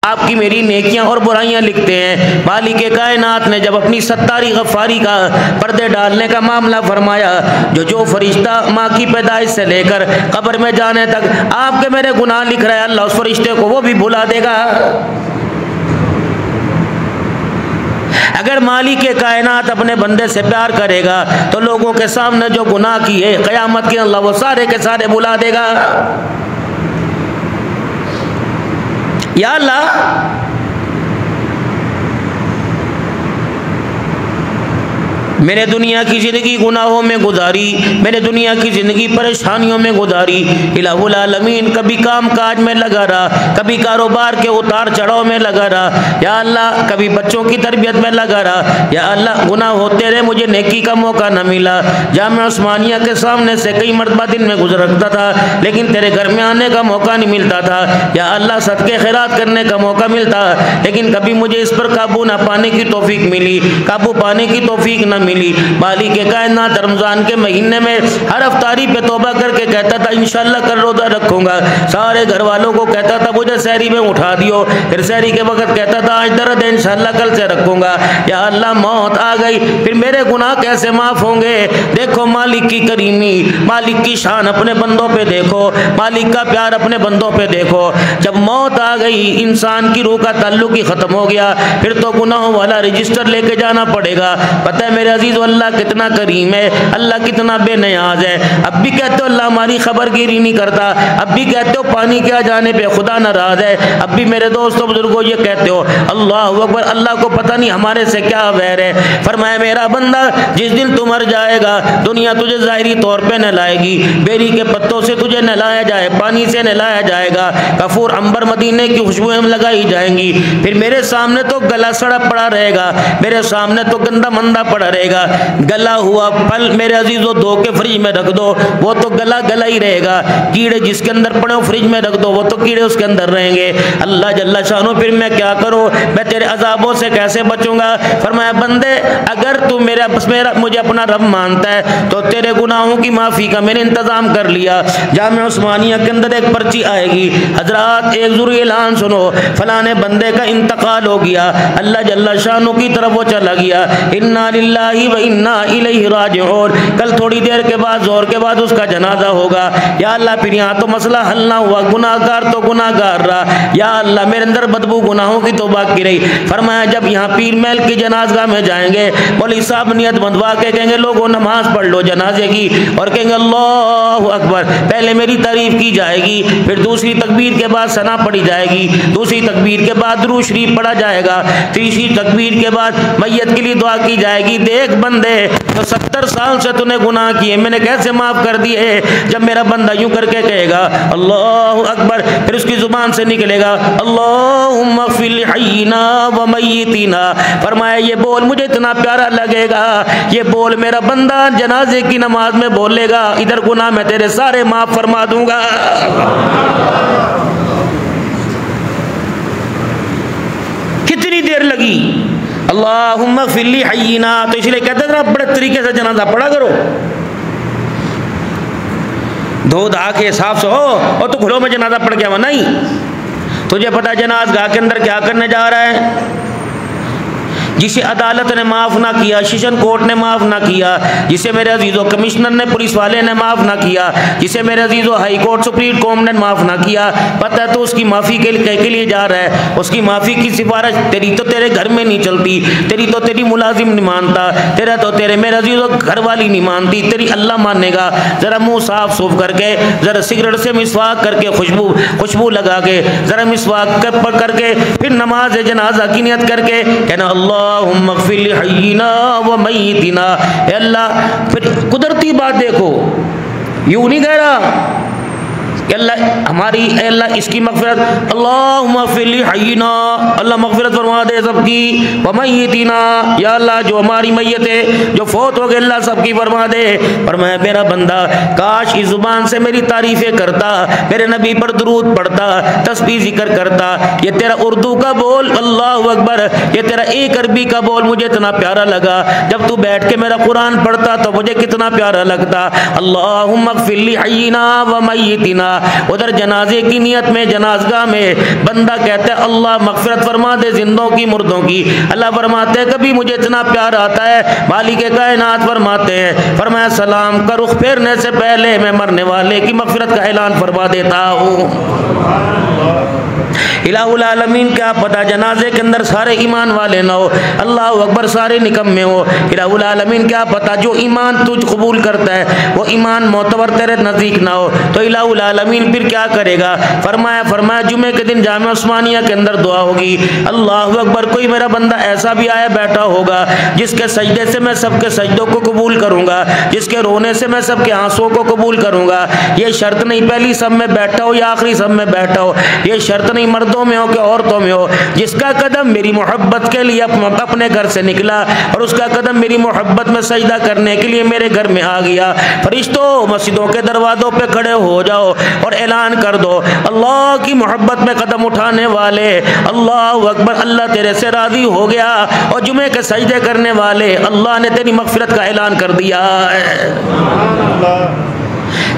आपकी मेरी नेकियां और बुराइयां लिखते हैं। मालिक कायनात ने जब अपनी सत्तारी गफ्फारी का पर्दे डालने का मामला फरमाया, जो फरिश्ता माँ की पैदाइश से लेकर कब्र में जाने तक आपके मेरे गुनाह लिख रहा है, अल्लाह उस फरिश्ते को वो भी भुला देगा। अगर मालिक के कायनात अपने बंदे से प्यार करेगा तो लोगों के सामने जो गुनाह किए क़यामत के अल्लाह वो सारे के सारे भुला देगा। या अल्लाह, मैंने दुनिया की ज़िंदगी गुनाहों में गुजारी, मैंने दुनिया की ज़िंदगी परेशानियों में गुजारी। इलाहुल आलमीन, कभी काम काज में लगा रहा, कभी कारोबार के उतार चढ़ाव में लगा रहा, या अल्लाह कभी बच्चों की तरबियत में लगा रहा। या अल्लाह, गुनाह होते रहे, मुझे नेकी का मौका न मिला। जामिया उस्मानिया के सामने से कई मरतबा दिन में गुजरता था, लेकिन तेरे घर में आने का मौका नहीं मिलता था। या अल्लाह, सदके खैरात करने का मौका मिलता, लेकिन कभी मुझे इस पर काबू ना पाने की तौफीक मिली, काबू पाने की तौफीक न मिली। मालिक के कायनात रमजान के महीने में हर अफ्तारी पे तौबा करके कहता था इंशाअल्लाह कल रोजा रखूंगा। सारे घर वालों को कहता था मुझे सहरी में उठा दियो, फिर सहरी के वक्त कहता था आज दर्द है इंशाअल्लाह कल से रखूंगा। या अल्लाह, मौत आ गई, फिर मेरे गुनाह कैसे माफ होंगे। देखो मालिक की करीमी, मालिक की शान अपने बंदों पे देखो, मालिक का प्यार अपने बंदों पे देखो। जब मौत आ गई, इंसान की रूह का ताल्लुक ही खत्म हो गया, फिर तो गुनाहों वाला रजिस्टर लेके जाना पड़ेगा। पता है मेरे अजीज, अल्लाह कितना करीम है, अल्लाह कितना बेनियाज है। अब भी कहते हो अल्लाह हमारी खबरगिरी नहीं करता, अब भी कहते हो पानी के आ जाने पे खुदा नाराज है, अब भी मेरे दोस्तों बुजुर्गों ये कहते हो। अल्लाह अकबर, अल्लाह को पता नहीं हमारे से क्या वैर है। फरमाया मेरा बंदा, जिस दिन तू मर जाएगा दुनिया तुझे ज़ाहिरी तौर पे नहलाएगी, बेरी के पत्तों से तुझे नहलाया जाए, पानी से नहलाया जाएगा, कफूर अंबर मदीने की खुशबुएं लगाई जाएंगी। फिर मेरे सामने तो गला सड़ा पड़ा रहेगा, मेरे सामने तो गंदा मंदा पड़ा रहेगा। गला हुआ फल मेरे अजीजों धो के फ्रिज में रख दो, वो तो गला गला ही रहेगा। कीड़े जिसके अंदर पड़े हो फ्रिज में रख दो, वो तो कीड़े उसके अंदर रहेंगे। अल्लाह जल्ला शानो, फिर मैं क्या करूं, मैं तेरे अजाबों से कैसे बचूंगा। फरमाया बंदे, अगर तू मेरा मुझे अपना रब मानता है तो तेरे गुनाहों की माफ़ी का मैंने इंतज़ाम कर लिया। जामिया उस्मानिया के अंदर एक पर्ची आएगी, हजरात एक ज़रूरी ऐलान सुनो, फलाने बंदे का इंतकाल हो गया, अल्लाह जल्ला शानो की तरफ वो चला गया, इन्ना लिल्लाहि व इन्ना इलैहि राजिऊन। कल थोड़ी देर के बाद जोर के बाद उसका जनाजा होगा। या अल्लाह, फिर यहाँ तो मसला हल ना हुआ, गुनाहगार तो गुनाहगार रहा। या अल्लाह, मेरे अंदर बदबू गुनाहों की तो बाकी रही। फरमाया जब यहाँ पीर महल की जनाजगाह में जाएंगे, मौलवी साहब नियत बंधवा के कहेंगे लोगों नमाज पढ़ लो जनाजे की, और कहेंगे अल्लाहु अकबर, पहले मेरी तारीफ की जाएगी, फिर दूसरी तकबीर के बाद सना पढ़ी जाएगी, दूसरी तकबीर के बाद दुरूद शरीफ पढ़ा जाएगा, तीसरी तकबीर के बाद मैयत के लिए दुआ की जाएगी। देख बंदे, तो 70 साल से तूने गुनाह किए, मैंने कैसे माफ कर दिए। जब मेरा बंदा यूं करके कहेगा अल्लाहु अकबर, फिर उसकी जुबान से निकलेगा अल्लाहुम्मा फ़िल हय्यिना व मय्यितिना। फरमाया ये बोल मुझे इतना प्यारा लगेगा, ये बोल मेरा बंदा जनाजे की नमाज में बोलेगा, इधर गुनाह मैं तेरे सारे माफ फरमा दूंगा। कितनी देर लगी, अल्लाहुम्मा फ़िल हय्यिना, तो इसलिए कहते हैं ना बड़े तरीके से जनाजा पढ़ा करो, धो धा के साफ से हो, और तो घरों में जनाजा पढ़ के आवा नहीं। तुझे पता जनाज़गाह के अंदर क्या करने जा रहा है। जिसे अदालत ने माफ़ ना किया, सेशन कोर्ट ने माफ़ ना किया, जिसे मेरे अजीज़ों कमिश्नर ने, पुलिस वाले ने माफ़ ना किया, जिसे मेरे अजीज़ों हाई कोर्ट सुप्रीम कोर्ट ने माफ़ ना किया, पता है तो उसकी माफ़ी के लिए जा रहा है। उसकी माफ़ी की सिफारिश तेरी तो तेरे घर में नहीं चलती, तेरी तो तेरी मुलाजिम नहीं मानता, तेरा तो तेरे मेरे अजीज़ों घर वाली नहीं मानती, तेरी अल्लाह मानेगा। ज़रा मुँह साफ सूफ करके, ज़रा सिगरेट से मिसवाक करके, खुशबू लगा के, ज़रा मिसवाक करके, फिर नमाज जनाजा की नियत करके कहना अल्लाहुम्मा फ़िल हय्यिना व मय्यितिना। अल्लाह, फिर कुदरती बात देखो, यूँ नहीं कह रहा अल्लाह हमारी, अल्लाह इसकी मग़फ़िरत, अल्लाहुम्मा फ़िल हय्यिना, अल्लाह मग़फ़िरत फरमा दे सबकी, व मय्यितिना, या अल्लाह जो हमारी मैयत है, जो फौत हो गए, अल्लाह सबकी फरमा दे। पर मैं मेरा बंदा काश इस ज़ुबान से मेरी तारीफ़ें करता, मेरे नबी पर दुरूद पढ़ता, तस्बीह ज़िक्र करता। ये तेरा उर्दू का बोल अल्लाहु अकबर, ये तेरा एक अरबी का बोल मुझे इतना प्यारा लगा, जब तू बैठ के मेरा कुरान पढ़ता तो मुझे कितना प्यारा लगता। अल्लाहुम्मा फ़िल हय्यिना व मय्यितिना, उधर जनाजे की नियत में जनाजगा में बंदा कहता है अल्लाह मगफिरत फरमा दे जिंदों की मुर्दों की। अल्लाह फरमाते हैं कभी मुझे इतना प्यार आता है, मालिक कायनात फरमाते हैं, फरमाया सलाम का रुख फेरने से पहले मैं मरने वाले की मगफिरत का ऐलान फरमा देता हूँ। इलाहुल आलमीन, क्या पता जनाजे के अंदर सारे ईमान वाले ना हो, अल्लाह अकबर, सारे निकम्मे हो। इलाहुल आलमीन, क्या पता जो ईमान तुझ कबूल करता है वो ईमान मोतबर तेरे नज़दीक ना हो, तो इलाहुल आलमीन फिर क्या करेगा? फरमाया जुमे के दिन जामे उस्मानिया के अंदर दुआ होगी। अल्लाह अकबर, कोई मेरा बंदा ऐसा भी आया बैठा होगा जिसके सजदे से मैं सबके सजदों को कबूल करूँगा, जिसके रोने से मैं सबके आंसुओं को कबूल करूँगा। ये शर्त नहीं पहली सब में बैठा हो या आखिरी सब में बैठा हो, ये शर्त नहीं मर्दों में हो कि औरतों में हो। जिसका कदम मेरी मोहब्बत के लिए अपने घर से निकला और उसका कदम मेरी मोहब्बत में सजदा करने के लिए मेरे घर में आ गया, फरिश्तों मस्जिदों के दरवाजों पे खड़े हो जाओ और ऐलान कर दो अल्लाह की मोहब्बत में कदम उठाने वाले, अल्लाह अकबर, अल्लाह तेरे से राजी हो गया, और जुमे के सजदे करने वाले अल्लाह ने तेरी मगफिरत का ऐलान कर दिया है।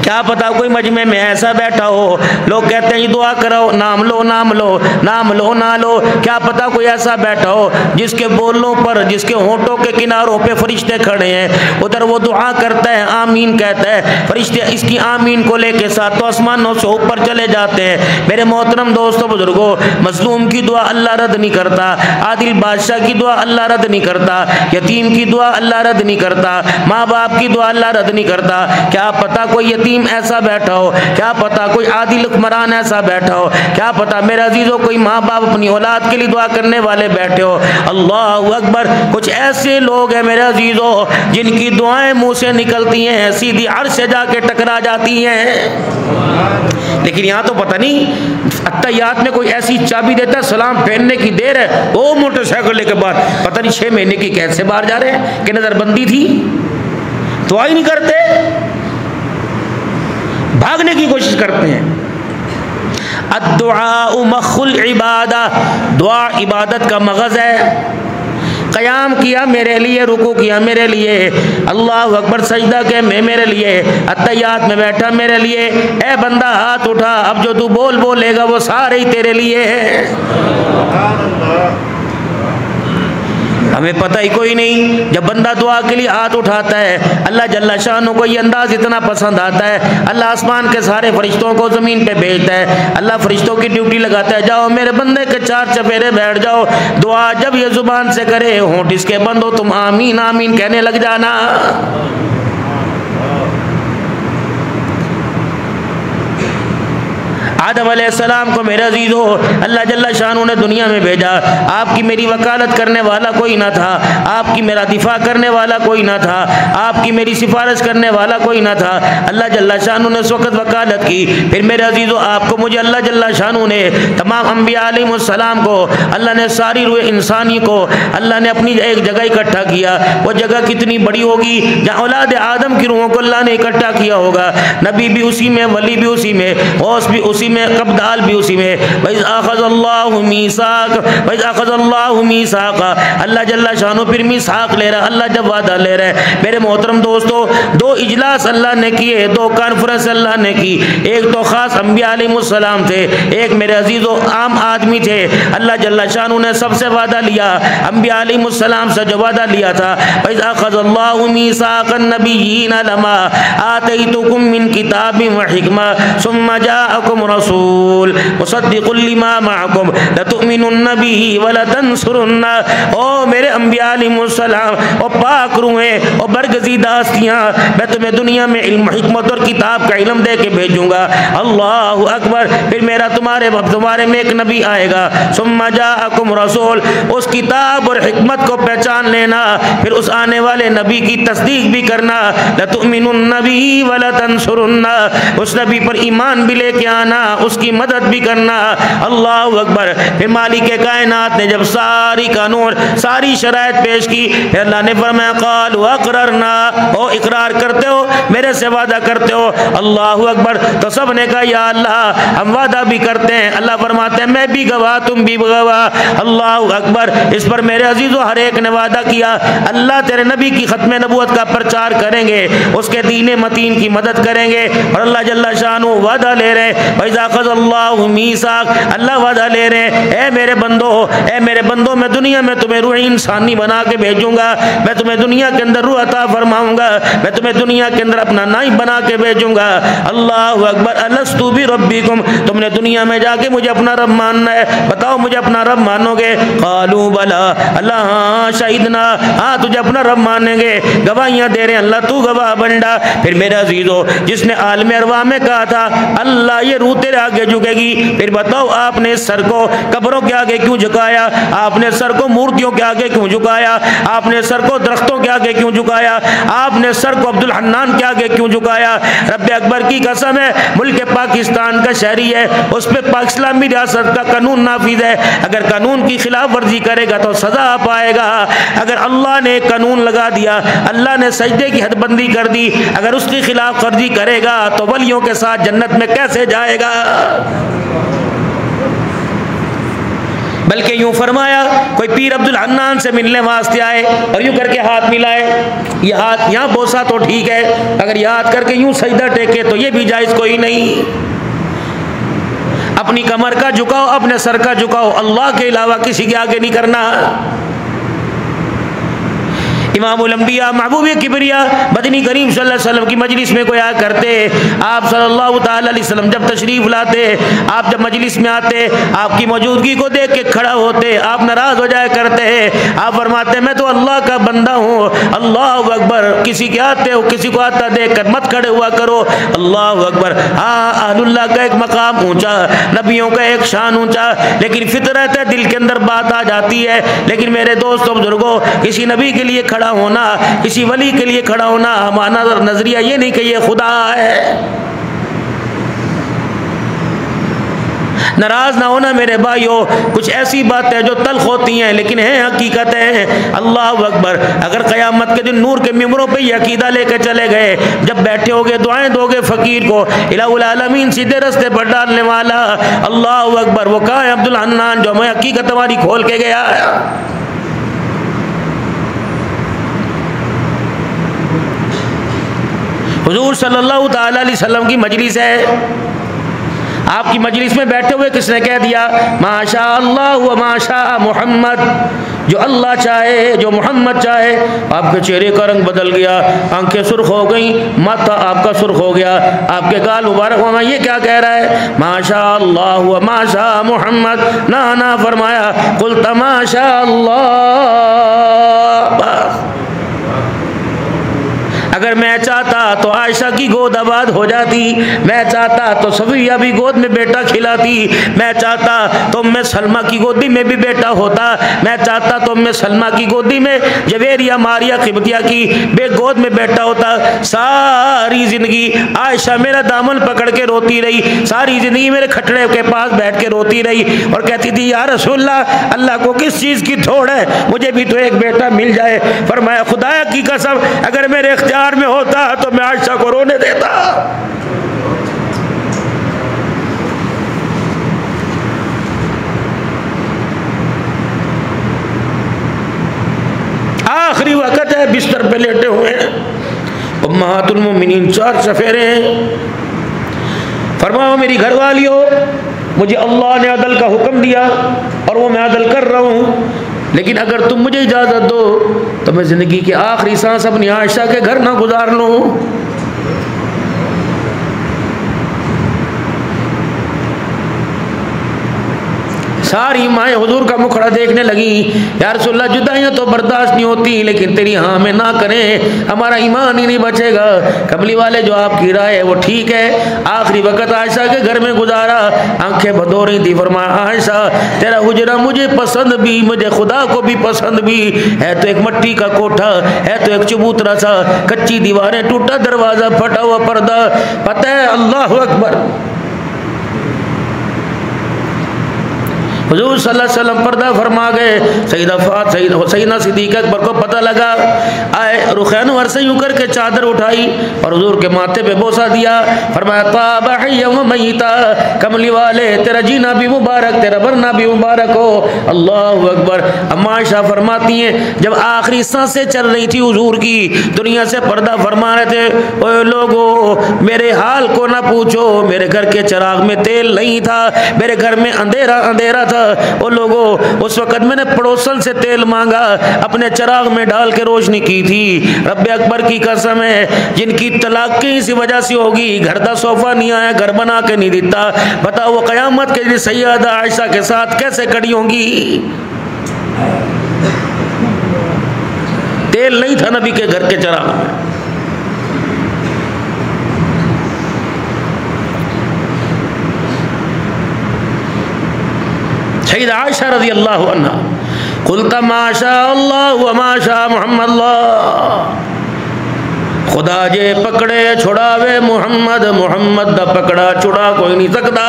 क्या पता कोई मजमे में ऐसा बैठा हो, लोग कहते हैं दुआ करो, नाम लो नाम लो नाम लो ना लो, क्या पता कोई ऐसा बैठा हो जिसके बोलों पर, जिसके होंठों के किनारों पे फरिश्ते खड़े हैं, उधर वो दुआ करता है, आमीन कहता है, फरिश्ते इसकी आमीन को लेके साथ तो आसमानों से ऊपर चले जाते हैं। मेरे मोहतरम दोस्तों बुजुर्गों, मजलूम की दुआ अल्लाह रद्द नहीं करता, आदिल बादशाह की दुआ अल्लाह रद्द नहीं करता, यतीम की दुआ अल्लाह रद्द नहीं करता, माँ बाप की दुआ अल्लाह रद्द नहीं करता। क्या पता कोई यतीम ऐसा बैठा हो, क्या पता कोई आदिल हुक्मरान ऐसा बैठा हो, क्या पता मेरे अजीजों कोई माँ बाप अपनी औलाद के लिए दुआ करने वाले बैठे हो। अल्लाह अकबर, कुछ ऐसे लोग हैं मेरे अजीजों जिनकी दुआएं मुंह से निकलती हैं सीधी अर्श से जाके टकरा जाती हैं। लेकिन यहाँ तो पता नहीं अत्तहियात में कोई ऐसी चाबी देता है, सलाम फेरने की देर है, वो मोटरसाइकिल लेके बाहर, पता नहीं 6 महीने की कैद से बाहर जा रहे हैं कि नजरबंदी थी, दुआ ही नहीं करते, भागने की कोशिश करते हैं। अद्दुआ मखुल इबादा, दुआ इबादत का मगज़ है। क़याम किया मेरे लिए, रुकू किया मेरे लिए, अल्लाह अकबर सजदा के मेरे लिए, अत्तहियात में बैठा मेरे लिए। ए बंदा हाथ उठा, अब जो तू बोलेगा वो सारे ही तेरे लिए है। हमें पता ही कोई नहीं, जब बंदा दुआ के लिए हाथ उठाता है अल्लाह जल्ला शानो को ये अंदाज इतना पसंद आता है, अल्लाह आसमान के सारे फरिश्तों को ज़मीन पे भेजता है, अल्लाह फरिश्तों की ड्यूटी लगाता है, जाओ मेरे बंदे के 4 चफेरे बैठ जाओ, दुआ जब ये जुबान से करे होंठ इसके बंद हो, तुम आमीन आमीन कहने लग जाना। आदम अलैहिस्सलाम को मेरे अजीज हो अल्लाह जल्ला शानू ने दुनिया में भेजा, आपकी मेरी वकालत करने वाला कोई ना था, आपकी मेरा दिफा करने वाला कोई ना था, आपकी मेरी सिफारिश करने वाला कोई ना था। अल्लाह जल्ला शानू ने उस वक़्त वकालत की, फिर मेरे अजीज़ो आपको मुझे अल्लाह जल्ला शानू ने तमाम अम्बिया अलैहिमुस्सलाम को, अल्लाह ने सारी रूह इंसानी को अल्लाह ने अपनी एक जगह इकट्ठा किया। वो जगह कितनी बड़ी होगी जहाँ औलाद आदम की रूहों को अल्लाह ने इकट्ठा किया होगा, नबी भी उसी में, वली भी उसी में, गौस भी उसी में, कब्दाल भी उसी में। अल्लाह जल्ला शानो फिर मीसाक ले रहा, अल्लाह जब वादा ले रहा है। मेरे मोहतरम दोस्तों, 2 इजलास अल्लाह ने किए, 2 कॉन्फ्रेंस अल्लाह ने की, एक तो खास अम्बिया अलैहिमुस्सलाम थे, एक मेरे अजीजों आम आदमी थे। अल्लाह जल्ला शानो ने सबसे वादा लिया, अम्बिया अलैहिमुस्सलाम से जो वादा लिया था, अख़ज़ल्लाहु मीसाक़न नबिय्यीना लमा आतैतुकुम मिन किताबिन व हिकमा सुम्मा जाअकुम रसूल मुसद्दिक़ुल लिमा मअकुम लतुमिनुन्न बिही व लतंसुरुन्ना। ओ मेरे अम्बिया अलैहिमुस्सलाम, ओ पाक रूहें, ओ बरगज़ीदा हस्तियाँ, मैं तुम्हें दुनिया में इल्म, हिकमत और किताब का इल्म दे के भेजूँगा। अल्लाहु अकबर। फिर मेरा तुम्हारे में एक नबी आएगा, सुम्मा जाअकुम रसूल, उस किताब और हिकमत को पहचान लेना, फिर उस आने वाले नबी की तस्दीक भी करना। लतुमिनुन्न बिही व लतंसुरुन्ना, उस नबी पर ईमान भी लेके आना उसकी मदद भी करना। अल्लाह अकबर। फिर मालिक कायनात ने जब सारी कानून सारी शराइत पेश की, फिर अल्लाह ने फरमाया क़ालू अक़ररना, ओ इकरार करते हो, मेरे से वादा करते हो। अल्लाह अकबर। तो सब ने कहा या अल्लाह हम वादा भी करते हैं। अल्लाह फरमाते हैं मैं भी गवाह तुम भी गवाह। अल्लाह अकबर। इस पर मेरे अजीज़ों हर एक ने वादा किया अल्लाह तेरे नबी की खत्म नबूवत का प्रचार करेंगे, उसके दीन मतीन की मदद करेंगे। और अल्लाह जल्ला शानु वादा ले रहे वैज़ा ख़ज़ल्लाहु मीसाक, अल्लाह वादा ले रहे ए मेरे बंदो, ए मेरे बंदो, मैं दुनिया में तुम्हें रूह इंसानी बना के भेजूंगा, मैं तुम्हें दुनिया के अंदर रूह अता फरमाऊंगा, मैं तुम्हें दुनिया के अंदर अपना नाइब बना के भेजूंगा। अल्लाह अकबर। अलस्तु बि रब्बिकुम, तुमने दुनिया में जाके मुझे अपना रब मानना है, बताओ मुझे अपना रब मानोगे? क़ालू बला, अल्लाह हाँ शहीदना, हाँ तुझे अपना रब मानेंगे, गवाहियाँ दे रहे हैं, अल्लाह तू गवाह बंडा। फिर मेरे अजीजों जिसने आलम अरवा में कहा था अल्लाह ये रूह तेरे आगे झुकेगी, फिर बताओ आपने सर को कब्रों के आगे क्यों झुकाया? आपने सर को मूर्तियों के आगे क्यों झुकाया? आपने सर को दरख्तों के आगे क्यों झुकाया? आपने सर को अब्दुल हन्नान के आगे क्यों झुकाया? रब्बे अकबर की कसम है, मुल्क पाकिस्तान का शहरी है, उस पर इस्लामी रियासत का कानून नाफिज है, अगर कानून की खिलाफ वर्जी करेगा तो सजा पाएगा। अगर अल्लाह ने कानून लगा दिया, अल्लाह ने सजदे की हदबंदी कर दी, अगर उसकी खिलाफ वर्जी करेगा तो वलियों के साथ जन्नत में कैसे जाएगा? बल्कि यूं फरमाया कोई पीर अब्दुल हन्नान से मिलने वास्ते आए और यूं करके हाथ मिलाए, ये हाथ यहाँ बोसा तो ठीक है, अगर ये हाथ करके यूं सजदा टेके तो ये भी जायज़ कोई नहीं। अपनी कमर का झुकाओ, अपने सर का झुकाओ, अल्लाह के अलावा किसी के आगे नहीं करना। इमामुल अंबिया महबूब किबरिया मदनी करीम सल्लल्लाहु अलैहि वसल्लम की मजलिस में कोई आया करते, आप सल्लल्लाहु ताला अलैहि वसल्लम जब तशरीफ लाते, आप जब मजलिस में आते, आपकी मौजूदगी को देख के खड़ा होते, आप नाराज हो जाया करते हैं, आप फरमाते मैं तो अल्लाह का बंदा हूँ, अल्लाह अकबर, किसी के आते हो किसी को आता देख कर मत खड़े हुआ करो, अल्लाह अकबर। हाँ अहलुल्लाह का एक मकाम ऊंचा, नबियों का एक शान ऊंचा, लेकिन फितरत है दिल के अंदर बात आ जाती है। लेकिन मेरे दोस्तों बुजुर्गों, किसी नबी के लिए खड़ा होना, किसी वली के लिए खड़ा होना, हमारा नजरिया ये नहीं कि ये खुदा है। नाराज ना होना मेरे भाइयों, कुछ ऐसी बातें जो तल्ख होती हैं लेकिन हैं हकीकत है। अल्लाह अकबर। अगर क़यामत के दिन नूर के मिंबरों पे ये अकीदा लेकर चले गए, जब बैठे होगे दुआएं दोगे फकीर को, इलाहुल आलमीन सीधे रास्ते पर डालने वाला, अल्लाह अकबर। वो कहाँ है अब्दुल हन्नान जो हमें हकीकत हमारी खोल के गया? हुजूर सल्लल्लाहु ताला अलैहि वसल्लम की मजलिस है, आपकी मजलिस में बैठे हुए किसने कह दिया माशा अल्लाह व माशा मोहम्मद, जो अल्लाह चाहे जो मोहम्मद चाहे, आपके चेहरे का रंग बदल गया, आंखें सुर्ख हो गई, माथा आपका सुर्ख हो गया, आपके गाल मुबारक हो गए। ये क्या कह रहा है? माशा अल्लाह व माशा मोहम्मद। ना फरमाया कुल तमाशा अल्लाह। अगर मैं चाहता तो आयशा की गोद आबाद हो जाती, मैं चाहता तो सफिया भी गोद में बेटा खिलाती, मैं चाहता तो मैं सलमा की गोदी में भी बेटा होता, मैं चाहता तो मैं सलमा की गोदी में जवेरिया मारिया किबतिया की गोद में बेटा होता। सारी जिंदगी आयशा मेरा दामन पकड़ के रोती रही, सारी जिंदगी मेरे खटड़े के पास बैठ के रोती रही और कहती थी या रसूलल्लाह, अल्लाह को किस चीज़ की थोड़ है, मुझे भी तो एक बेटा मिल जाए। फरमाया खुदा की कसम अगर मेरे इख्तियार में होता तो मैं आयशा को रोने देता। आखिरी वक्त है, बिस्तर पे लेटे हुए हैं, उम्महातुल मोमिनीन चार चफेरे हैं। फरमाओ मेरी घरवालियों, मुझे अल्लाह ने अदल का हुक्म दिया और वो मैं अदल कर रहा हूँ, लेकिन अगर तुम मुझे इजाज़त दो तो मैं ज़िंदगी की आखिरी सांस अपनी आयशा के घर ना गुजार लूँ। सारी माएँ हुजूर का मुखड़ा देखने लगी, या रसूलल्लाह जुदाइयाँ तो बर्दाश्त नहीं होती, लेकिन तेरी हाँ में ना करें हमारा ईमान ही नहीं बचेगा। कमली वाले जो आपकी राय है वो ठीक है। आखिरी वक्त आयशा के घर में गुजारा, आंखें बदो रही थी। फरमाया आयशा तेरा हुजरा मुझे पसंद भी, मुझे खुदा को भी पसंद भी है, तो एक मट्टी का कोठा है, तो एक चबूतरा सा, कच्ची दीवारें, टूटा दरवाजा, फटा हुआ पर्दा, पता है अल्लाह अकबर हुजूर सल्लल्लाहु अलैहि वसल्लम पर्दा फरमा गए। सैयदना सिद्दीक़ अकबर को पता लगा, आए रुखैन वर से यूं करके चादर उठाई और हुजूर के माथे पे बोसा दिया। फरमाया ताबा हय्या व मय्यिता, कमली वाले तेरा जीना भी मुबारक, तेरा मरना भी मुबारक हो। अल्लाहु अकबर। अम्मा आयशा फरमाती हैं जब आखिरी सांसें चल रही थी हुजूर की, दुनिया से पर्दा फरमा रहे थे, ओए लोगों मेरे हाल को ना पूछो, मेरे घर के चिराग में तेल नहीं था, मेरे घर में अंधेरा अंधेरा था। ओ लोगों उस वक़्त मैंने पड़ोसन से तेल मांगा, अपने चिराग में डाल के रोशनी की थी। रब्बे अकबर की कसम है जिनकी तलाक की इसी वजह से होगी, घर का सोफा नहीं आया, घर बना के नहीं देता, बताओ वो क़यामत के दिन सैयदा आयशा के साथ कैसे खड़ी होंगी। तेल नहीं था नबी के घर के चिराग में। सैयदा आयशा रज़ी अल्लाहु अन्हा कुलता माशा अल्लाह व माशा मोहम्मद, खुदा जे पकड़े छुड़ावे मोहम्मद, मोहम्मद दा पकड़ा छुड़ा कोई नहीं सकता।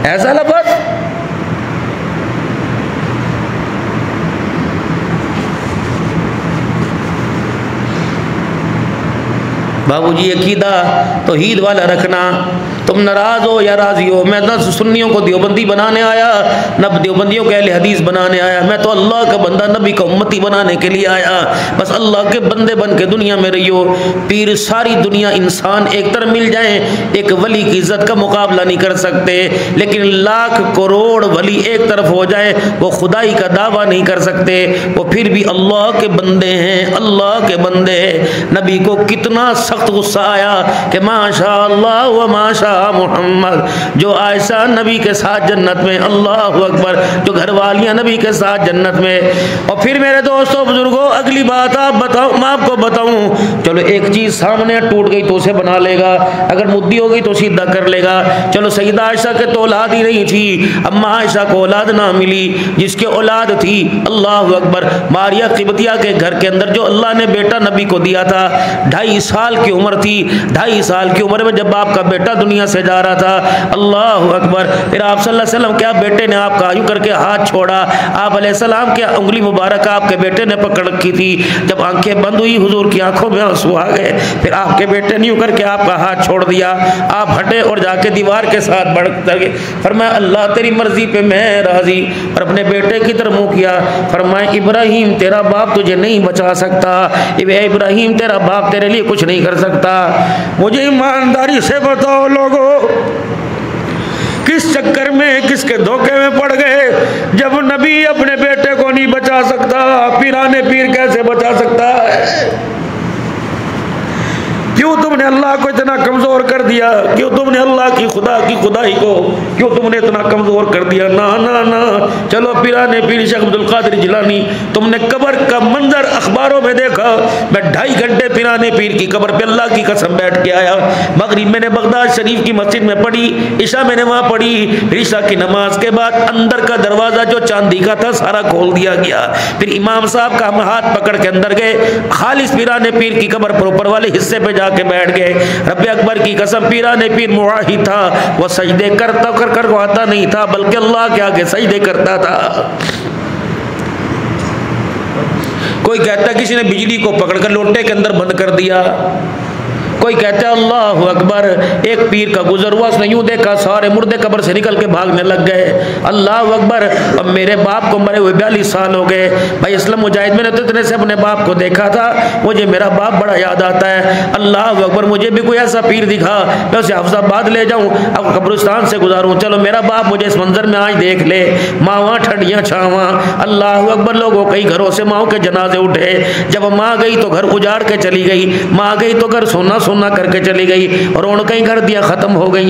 ऐसा लफ्ज़ बाबूजी अकीदा तौहीद वाला रखना। तुम नाराज हो या राजी हो, मैं न सुन्नियों को देवबंदी बनाने आया, न देवबंदियों के अहले हदीस बनाने आया, मैं तो अल्लाह का बंदा नबी का उम्मती बनाने के लिए आया। बस अल्लाह के बंदे बन के दुनिया में रहियो। पीर सारी दुनिया इंसान एक तरफ मिल जाए, एक वली की इज्जत का मुकाबला नहीं कर सकते, लेकिन लाख करोड़ वली एक तरफ हो जाए वो खुदाई का दावा नहीं कर सकते, वो फिर भी अल्लाह के बंदे हैं, अल्लाह के बंदे हैं। नबी को कितना सख्त गुस्सा आया कि माशा अल्लाह व माशा मोहम्मद, जो आयशा नबी के साथ जन्नत में, अल्लाह अकबर, जो घरवालियां नबी के साथ जन्नत में। और फिर मेरे दोस्तों बुजुर्गों अगली बात आप बताओ, मैं आपको बताऊं, चलो एक चीज सामने टूट गई तो उसे बना लेगा, अगर मुद्दी होगी तो सीधा कर लेगा। चलो सैयदा आयशा के तो औलाद ही नहीं थी, अम्मा आयशा को औलाद ना मिली, जिसके औलाद थी अल्लाह अकबर मारिया किबतिया के घर के अंदर जो अल्लाह ने बेटा नबी को दिया था, 2.5 साल की उम्र थी। 2.5 साल की उम्र में जब आपका बेटा दुनिया से जा रहा था, अल्लाह अकबर, फिर आप सल्लल्लाहु अलैहि वसल्लम क्या बेटे ने आपका यूं करके हाथ छोड़ा, आप अलैहिस्सलाम की उंगली मुबारक आपके बेटे ने पकड़ रखी थी। जब आंखें बंद हुई हुजूर की आंखों में आंसू आ गए, फिर आपके बेटे ने यूं करके आपका हाथ छोड़ दिया, आप हटे और जाके दीवार के साथ बढ़ गए। फरमाया अल्लाह तेरी मर्जी पे मैं राजी, और अपने बेटे की तरफ मुंह किया। फरमाया इब्राहिम तेरा बाप तुझे नहीं बचा सकता, इब्राहिम तेरा बाप तेरे लिए कुछ नहीं कर सकता। मुझे ईमानदारी से बताओ लोगों, किस चक्कर में, किसके धोखे में पड़ गए? जब नबी अपने बेटे को नहीं बचा सकता, पीराने पीर कैसे बचा सकता है? क्यों तुमने अल्लाह को इतना कमजोर कर दिया? क्यों तुमने अल्लाह की खुदाई को क्यों तुमने इतना कमजोर कर दिया? ना ना ना, चलो पीराने पीर शेख अब्दुल कादिर जिलानी, तुमने कब्र का मंजर अखबारों में देखा। मैं 2.5 घंटे पीराने पीर की कब्र पे अल्लाह की कसम बैठ के आया। मगरिब मैंने बगदाद शरीफ की मस्जिद में पढ़ी, इशा मैंने वहां पढ़ी, इशा की नमाज के बाद अंदर का दरवाजा जो चांदी का था सारा खोल दिया गया। फिर इमाम साहब का हम हाथ पकड़ के अंदर गए, खालिस पीराने पीर की कब्र पर ऊपर वाले हिस्से पे के बैठ गए। रब्बे अकबर की कसम पीराने पीर मुआही था, वो सजदे करवाता नहीं था, बल्कि अल्लाह के आगे सजदे करता था। कोई कहता किसी ने बिजली को पकड़कर लोटे के अंदर बंद कर दिया, कोई कहता है अल्लाह अकबर। एक पीर का गुजर हुआ, उसने यूं देखा सारे मुर्दे कब्र से निकल के भागने लग गए, अल्लाह अकबर। अब मेरे बाप को मरे हुए 42 साल हो गए। भाई असलम मुजाहिद, मैंने तो इतने से अपने बाप को देखा था, मुझे मेरा बाप बड़ा याद आता है। अल्लाह अकबर, मुझे भी कोई ऐसा पीर दिखा, मैं उसे हफ्जाबाद ले जाऊँ, अब कब्रिस्तान से गुजारूँ। चलो मेरा बाप मुझे इस मंजर में आज देख ले, माँ ठंडियाँ छावा। अल्लाह अकबर, लोगों कई घरों से माँ के जनाजे उठे। जब माँ गई तो घर उजाड़ के चली गई, माँ गई तो घर सोना सोना करके चली गई, रौनकें ही कर दिया खत्म हो गई।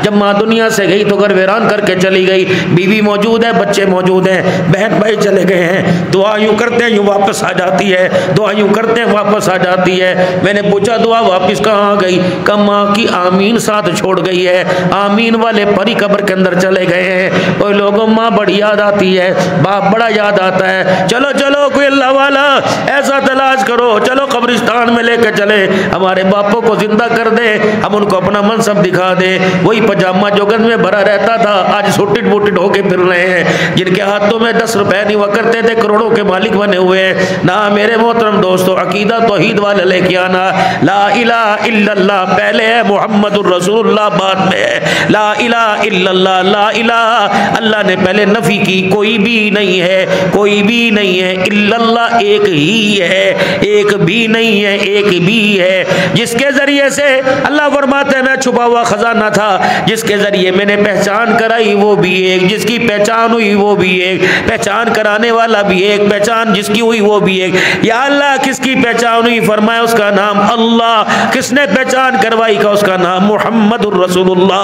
जब माँ दुनिया से गई तो घर वीरान करके चली गई। बीवी मौजूद है, बच्चे मौजूद हैं, बहन भाई चले गए हैं। दुआ यूं करते हैं यूं वापस आ जाती है, दुआ यूं करते हैं वापस आ जाती है। मैंने पूछा दुआ वापस कहाँ गई? कब माँ की आमीन साथ छोड़ गई है, आमीन वाले परी कब्र के अंदर चले गए हैं। कोई लोगों माँ बड़ी याद आती है, बाप बड़ा याद आता है। चलो चलो कोई अल्लाह वाला ऐसा तलाश करो, चलो कब्रिस्तान में लेके चले, हमारे बाप ख्वाबों को जिंदा कर दे, हम उनको अपना मनसब दिखा दे। वही पजामा जो गंज में भरा रहता था आज सूटिट बूटिट होके फिर रहे हैं, जिनके हाथों में 10 रुपए नहीं हुआ करते थे करोड़ों के मालिक बने हुए हैं। ना मेरे मोहतरम दोस्तों, अकीदा तौहीद वाले लेके आना। ला इलाहा इल्लल्लाह पहले है, मुहम्मदुर रसूलुल्लाह बाद में है। ला इलाहा इल्लल्लाह, ला इलाहा अल्लाह ने पहले नफी की, कोई भी नहीं है, कोई भी नहीं है। इल्लल्लाह एक ही है, एक भी नहीं है, एक भी है। जिसके जरिए से अल्लाह फरमाते हैं मैं छुपा हुआ खजाना था, जिसके जरिए मैंने पहचान कराई वो भी एक, जिसकी पहचान हुई वो भी एक, पहचान कराने वाला भी एक, पहचान जिसकी हुई वो भी एक। या अल्लाह किसकी पहचान हुई? फरमाया उसका नाम अल्लाह। किसने पहचान करवाई का? उसका नाम मुहम्मदुर रसूलुल्लाह।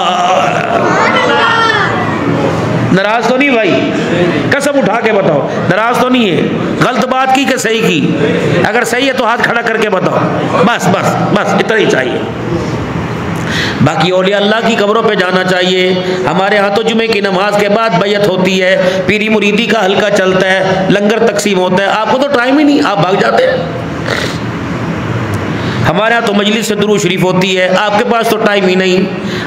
नाराज तो नहीं भाई? कसम उठा के बताओ, नाराज तो नहीं है? गलत बात की कि सही की? अगर सही है तो हाथ खड़ा करके बताओ। बस बस बस इतना ही चाहिए। बाकी औलिया अल्लाह की कब्रों पे जाना चाहिए। हमारे यहाँ तो जुमे की नमाज के बाद बैयत होती है, पीरी मुरीदी का हल्का चलता है, लंगर तकसीम होता है। आपको तो टाइम ही नहीं, आप भाग जाते हैं। हमारे यहाँ तो मजलिस से दुरूद शरीफ होती है, आपके पास तो टाइम ही नहीं।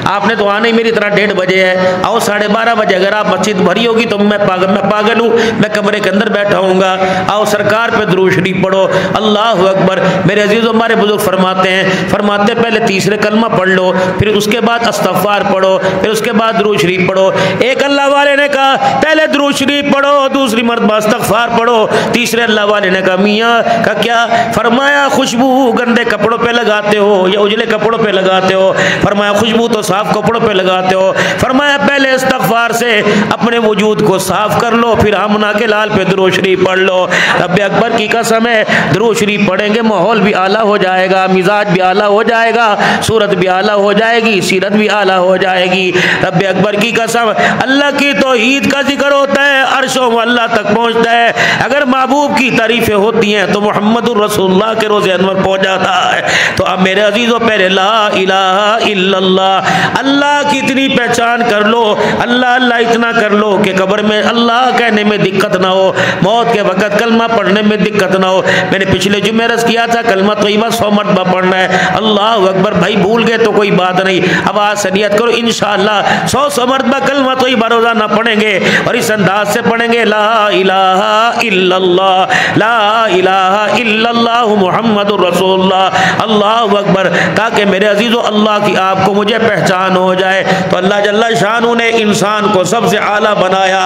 आपने तो आना ही मेरी तरह 1:30 बजे है, आओ 12:30 बजे। अगर आप मस्जिद भरी होगी तो मैं पागल हूँ, मैं कमरे के अंदर बैठा हूँगा। आओ सरकार पे दुरूद शरीफ पढ़ो। अल्लाह अकबर। मेरे अजीज़ों, हमारे बुजुर्ग फरमाते पहले तीसरे कलमा पढ़ लो, फिर उसके बाद इस्तग़फ़ार पढ़ो, फिर उसके बाद दुरूद शरीफ पढ़ो। एक अल्लाह वाले ने कहा पहले दुरूद शरीफ पढ़ो, दूसरी मरतबा इस्तग़फ़ार पढ़ो। तीसरे अल्लाह वाले ने कहा मियाँ का क्या? फरमाया खुशबू गंदे कपड़ों पे लगाते हो या उजले कपड़ों पे लगाते हो? फरमाया खुशबू तो साफ कपड़ों पे लगाते हो। फरमाया पहले इस्तग़फ़ार से अपने वजूद को साफ कर लो, फिर आमना के लाल पे दुरूद शरीफ पढ़ लो। रब्बे अकबर की कसम है, दुरूद शरीफ पढ़ेंगे माहौल भी आला हो जाएगा, मिजाज भी आला हो जाएगा, सूरत भी आला हो जाएगी, सीरत भी आला हो जाएगी। रब्बे अकबर की कसम, अल्लाह की तौहीद का जिक्र होता है, अर्शों में अल्लाह तक पहुँचता है। अगर महबूब की तारीफें होती हैं तो मुहम्मदुर रसूलुल्लाह के रोज़े अनवर पहुँच जाता है। तो अब मेरे अजीज़ों, पहले ला इलाहा इल्लल्लाह, अल्लाह की इतनी पहचान कर लो, अल्लाह अल्लाह इतना कर लो कि कब्र में अल्लाह कहने में दिक्कत ना हो, मौत के वक़्त कलमा पढ़ने में दिक्कत ना हो। मैंने पिछले जुमे अर्ज़ किया था कलमा तय्यबा 100 मरतबा पढ़ना है। अल्लाह अकबर। भाई भूल गए तो कोई बात नहीं, अब आज से नियत करो इंशाअल्लाह 100 मरतबा कलमा तय्यबा रोज़ाना पढ़ेंगे और इस अंदाज से पढ़ेंगे ला इलाहा इल्लल्लाह, ला इलाहा इल्लल्लाह मुहम्मदुर रसूलुल्लाह। अल्लाह अकबर। ताकि मेरे अजीज़ों अल्लाह की आपको मुझे पहचान हो जाए। तो अल्लाह जल्ला शानू ने इंसान को सबसे आला बनाया,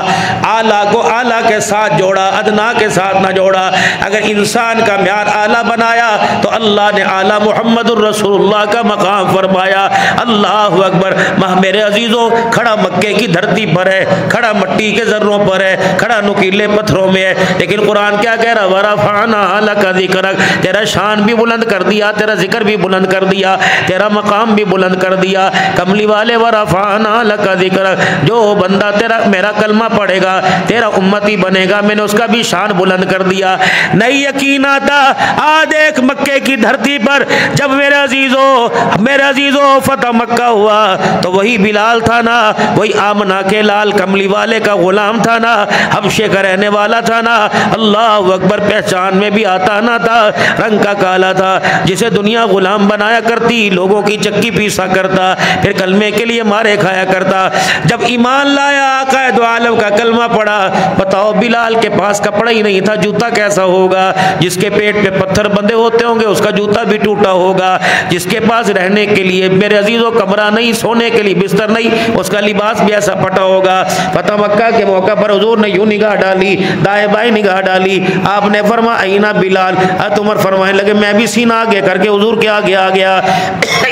आला को आला के साथ जोड़ा, अदना के साथ ना जोड़ा। अगर इंसान का म्यार आला बनाया तो अल्लाह ने आला मुहम्मदुर रसूलुल्लाह का मकाम फरमाया। अल्लाह अकबर। मेरे अजीज़ों, खड़ा मक्के की धरती पर है, खड़ा मट्टी के जर्रों पर है, खड़ा नुकीले पत्थरों में है, लेकिन कुरान क्या कह रहा? वरफ़अना लका ज़िक्रक, तेरा शान भी बुलंद कर दिया, तेरा जिक्र भी बुलंद कर दिया, तेरा मकाम भी बुलंद कर दिया। कमली वाले वरफ़अना लका ज़िक्रक, जो बंदा तेरा मेरा कलमा पढ़ेगा, तेरा उम्मती बनेगा, मैंने उसका भी शान बुलंद कर दिया। नहीं यकीन आता, आ देख मक्के की धरती पर जब मेरे अजीजों फतह मक्का हुआ तो वही बिलाल था ना, वही आमना के लाल कमली वाले का गुलाम था ना, हबशे का रहने वाला था ना। अल्लाह अकबर। पहचान में भी आता ना था, रंग का काला था, जिसे दुनिया गुलाम बनाया करती, लोगों की चक्की पीसा करता, फिर कलमे के लिए मारे खाया करता। जब ईमान लाया, आक़ाए दो आलम का कलमा पड़ा, बताओ बिलाल के पास कपड़ा ही नहीं था, जूता कैसा होगा? जिसके पेट पे पत्थर बंधे होते होंगे उसका जूता भी टूटा होगा। जिसके पास रहने के लिए मेरे अजीजों कमरा नहीं, सोने के लिए बिस्तर नहीं, उसका लिबास भी ऐसा फटा होगा। फतह मक्का के मौका पर हुजूर ने यूं निगाह डाली, दाएं बाएं निगाह डाली, आपने फरमाया अईना बिलाल। उमर फरमाने लगे मैं भी सीना आगे करके हुजूर के आगे आ गया।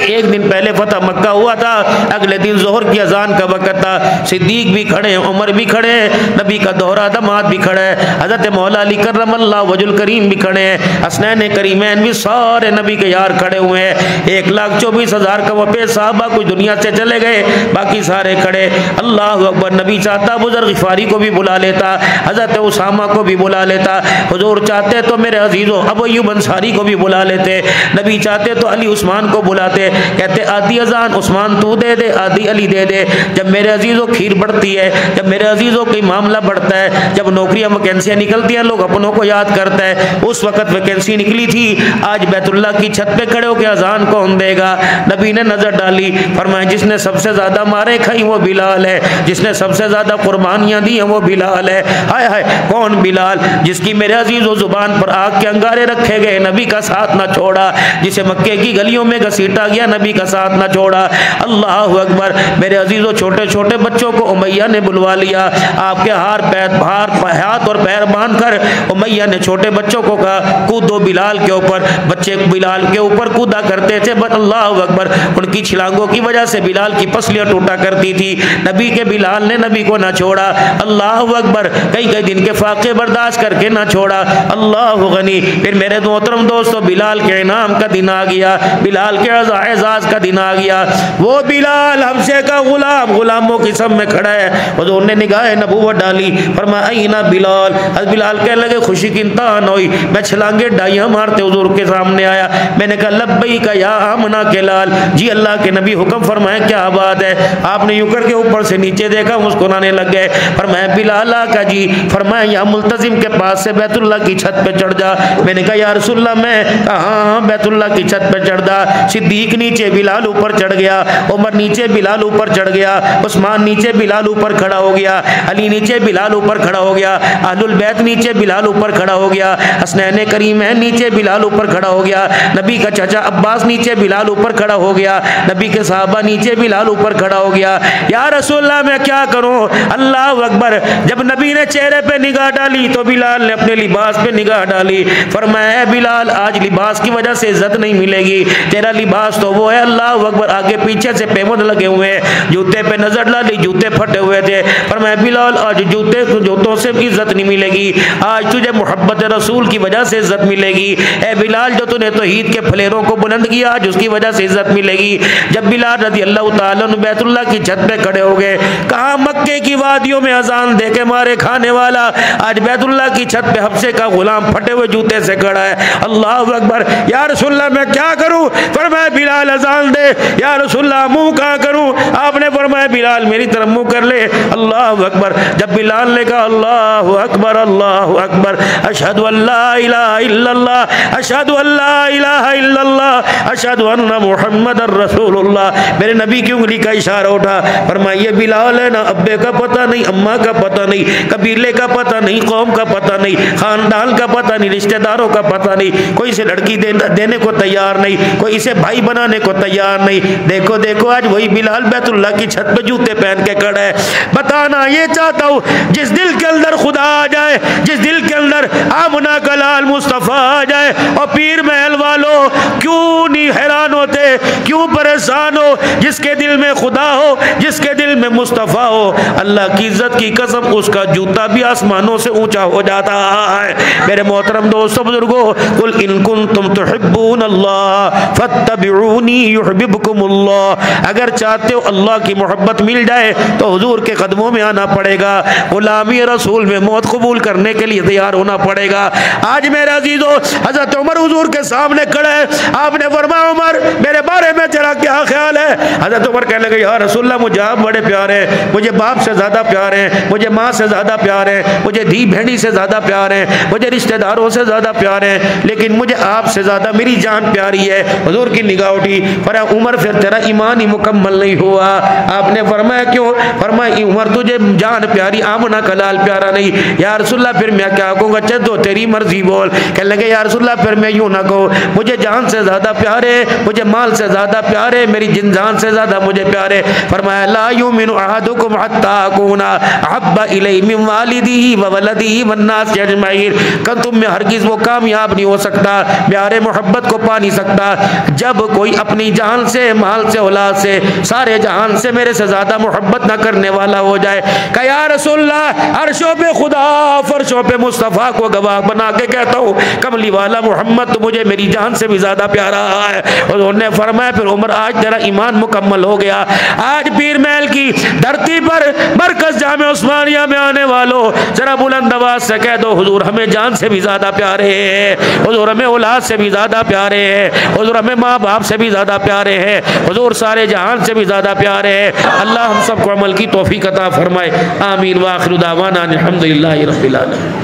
एक दिन पहले फतह मक्का हुआ था, अगले दिन जोहर की अजान का वक़्त था, सिद्दीक भी खड़े, उमर भी खड़े, नबी का दोहरा दमाद भी खड़ा है, हज़रत मौला अली करमल्लाहु वजहुल करीम भी खड़े हैं, हसनैन करीमैन भी सारे नबी के यार खड़े हुए हैं। 1,24,000 का वफे साहबा कुछ दुनिया से चले गए, बाकी सारे खड़े। अल्लाह अकबर। नबी चाहता बुज़ुर्ग गिफ़ारी को भी बुला लेता, हज़रत उसामा को भी बुला लेता, हुजूर चाहते तो मेरे अजीज़ों अबू अय्यूब अंसारी को भी बुला लेते, नबी चाहते तो अली उस्मान को बुलाते, कहते आधी अजान उस्मान तू दे दे, आधी अली दे दे। जब मेरे अजीज़ों खीर बढ़ती है, जब मेरे अजीज़ों कोई मामला बढ़ता है, जब नौकरियां वैकेंसियां निकलती हैं लोग अपनों को याद करते हैं, उस वक्त वैकेंसी निकली थी। आज बैतुल्लाह की छत पे खड़े होकर अजान कौन देगा? नबी ने नजर डाली, फरमाया जिसने सबसे ज्यादा मारे खाई वो बिलाल है, जिसने सबसे ज्यादा कुर्बानियां दी हैं वो बिलाल है। हाय हाय, कौन बिलाल? जिसकी मेरे अजीजों जुबान पर आग के अंगारे रखे गए, नबी का साथ ना छोड़ा। जिसे मक्के की गलियों में घसीटा गया, नबी का साथ ना छोड़ा। अल्लाह अकबर। मेरे अजीजों, छोटे छोटे बच्चों को उमैया ने बुलवा लिया। आपके हाथ और पैर बांधकर उमैया ने छोटे बच्चों को कहा कूदो बिलाल के ऊपर। बच्चे बिलाल के ऊपर कूदा करते थे, बट अल्लाह अकबर, उनकी छिलांगों की वजह से बिलाल की पसलियां टूटा करती थी। नबी के बिलाल ने नबी को ना छोड़ा। अल्लाह अकबर। कई कई दिन के फाके बर्दाश्त करके ना छोड़ा। अल्लाह गनी। फिर मेरे मोहतरम दोस्तों, बिलाल के इनाम का दिन आ गया, बिलाल के एजाज का दिन आ गया। वो बिलाल हमसे का गुलाम, गुलामों की सब में खड़ा है। हुजूर ने निगाह नबूवत डाली, फरमाया बिलाल। बिलाल कहने लगे, खुशी की इंतहा न हुई, मैं छलांगे डाइयां मारते हुजूर के सामने आया। मैंने कहा लब्बैक या आमना के लाल। जी अल्लाह के नबी, हुक्म फरमाए, क्या बात है? आपने यूं करके ऊपर से नीचे देखा, मुस्कुराने लग गए। फरमाया बिलाल का जी। फरमाया या मुल्तजिम के पास से बैतुल्लाह की छत पे चढ़ जा। मैंने कहा या रसूलल्लाह, मैं हाँ बैतुल्लाह की छत पे चढ़ जा। सिद्दीक नीचे, बिलाल ऊपर चढ़ गया। उमर नीचे, बिलाल ऊपर चढ़ गया। उस्मान नीचे, बिलाल ऊपर खड़ा हो गया। अली नीचे, बिलाल ऊपर खड़ा हो गया। अहलुल बैत नीचे, बिलाल ऊपर खड़ा हो गया। हसनैन करीम है नीचे, बिलाल ऊपर खड़ा हो गया। नबी का चाचा अब्बास नीचे, बिलाल ऊपर खड़ा हो गया। नबी के साहबा नीचे, बिलाल ऊपर खड़ा हो गया। या रसूलल्लाह, मैं क्या करूं? अल्लाह अकबर। जब नबी ने चेहरे पे निगाह डाली तो बिलाल ने अपने लिबास पे निगाह डाली। फरमाया बिलाल, आज लिबास की वजह से इज्जत नहीं मिलेगी। तेरा लिबास तो वो है, अल्लाह अकबर, आगे पीछे से पेमंद लगे हुए हैं। जूते पे नजर डाली, जूते फटे हुए थे। फरमाया बिलाल, आज जूतों से इज्जत नहीं मिलेगी, आज तुझे मोहब्बत रसूल की वजह से इज्जत मिलेगी। ए बिलाल, जो तूने तौहीद के फलेरों को बुलंद किया, आज उसकी वजह से इज्जत मिलेगी। जब बिलाल रज़ी अल्लाह ताला अन्हु बैतुल्लाह की छत पे खड़े हो गए, कहा मक्के की वादियों में अजान दे के मारे खाने वाला आज बैतुल्लाह की छत पे हफ्से का गुलाम फटे हुए जूते से खड़ा है। अल्लाह अकबर। या रसूलल्लाह, मैं क्या करूं? फरमाया बिलाल अजान दे। या रसूलल्लाह, मुंह कहां करूं? आपने फरमाया बिलाल मेरी तरफ मुंह कर ले। अल्लाह अकबर। जब बिलाल ने कहा अल्लाह अकबर, अल्लाह अकबर, अशहदु अल्ला इलाहा इल्लल्लाह, अशहदु अल्ला इलाहा इल्लल्लाह, अशहदु अन्ना मुहम्मदर रसूलुल्लाह, मेरे नबी की उंगली का इशारा उठा। फरमाया ये बिलाल है ना, अब्बे का पता नहीं, अम्मा का पता नहीं, कबीले का पता नहीं, कौम का पता नहीं, खानदान का पता नहीं, रिश्तेदारों का पता नहीं, कोई इसे लड़की देने को तैयार नहीं, कोई इसे भाई बनाने को तैयार नहीं। देखो देखो, आज वही बिलाल बैतुल्लाह की छत पे जूते पहन के खड़ा है। बताना ये चाहता हूँ, जिस दिल के अंदर खुदा आ जाए, जिस दिल के अंदर आमना का लाल मुस्तफ़ा आ जाए, और पीर महल वालों क्यों नहीं हैरान होते, क्यों परेशान हो? जिसके दिल में खुदा हो, जिसके दिल में मुस्तफ़ा हो, अल्लाह की इज्जत की कसम, उसका जूता भी आसमानों से ऊंचा हो जाता है। मेरे मोहतरम दोस्तों, बुजुर्गों, कुल इन कुंतुम तुहिब्बून अल्लाह फत्तबिऊनी युहिब्बुकुमुल्लाह। अगर चाहते हो अल्लाह की मोहब्बत मिल जाए तो हुजूर के कदमों में आना पड़ेगा, गुलामी रसूल में मौत कबूल करने के लिए तैयार होना पड़ेगा। आज मेरे अजीजों, हजरत उमर हुजूर के सामने खड़े हैं। आपने फरमाया उमर, मेरे बारे में तेरा क्या ख्याल है? हजरत उमर कहने लगे, या रसूलल्लाह, मुझे आप बड़े प्यार हैं, मुझे बाप से ज्यादा प्यार है, मुझे माँ से ज्यादा प्यार है, मुझे धी भेड़ी से ज्यादा प्यार है, मुझे रिश्तेदारों से ज्यादा प्यार है, लेकिन मुझे आपसे ज्यादा मेरी जान प्यारी है। हुजूर की निगाह उठी। फरमाया उमर, फिर तेरा ईमान ही मुकम्मल नहीं हुआ। आपने फरमाया क्यों? फरमाया उमर, तुझे जान प्यारी, आमना का लाल प्यारा नहीं। या रसूलल्लाह, फिर मैं क्या कहूँगा? चलो तेरी मर्जी बोल। कहने लगे, या रसूलल्लाह, फिर मैं यूँ ना कहूँ, मुझे जान से ज्यादा प्यार है, मुझे माल से ज्यादा प्यार है, मेरी जान से ज्यादा मुझे प्यार है। फरमाया ला युमिनु अहदुकुम हत्ता अकूना अहब्बा इलैहि मिन वालिदिही व वलदिही वन्नास अजमईन। कल तुम में हरगिज़ वो कामयाब नहीं हो सकता, प्यारे मोहब्बत को पा नहीं सकता, जब कोई अपनी जान से, माल से, औलाद से, सारे जहान से मेरे से ज्यादा मोहब्बत ना करने वाला हो जाए। कहा या रसूलल्लाह, अर्शों पे खुदा, फर्शों पे मुस्तफ़ा को गवाह बना के कहता हूँ, कमली वाला मोहम्मद तो मुझे मेरी जान से भी ज्यादा प्यारा है। और उन्होंने ने फरमाया फिर उमर आज तेरा ईमान मुकम्मल हो गया। आज पीर महल की धरती पर मरकज जामे उस्मानिया में आने वालों जरा बुलंद आवाज से कह दो हुजूर हमें जान से भी ज्यादा प्यारे हैं, हुजूर हमें औलाद से भी ज्यादा प्यारे हैं, हुजूर हमें माँ बाप से भी ज्यादा प्यारे हैं, हुजूर सारे जहान से भी ज्यादा प्यारे हैं। अल्लाह हम सबको अमल की तौफीक अता फरमाए। आमीन व आखिरु दावाना अल्हम्दुलिल्लाहि रब्बिल आलमीन।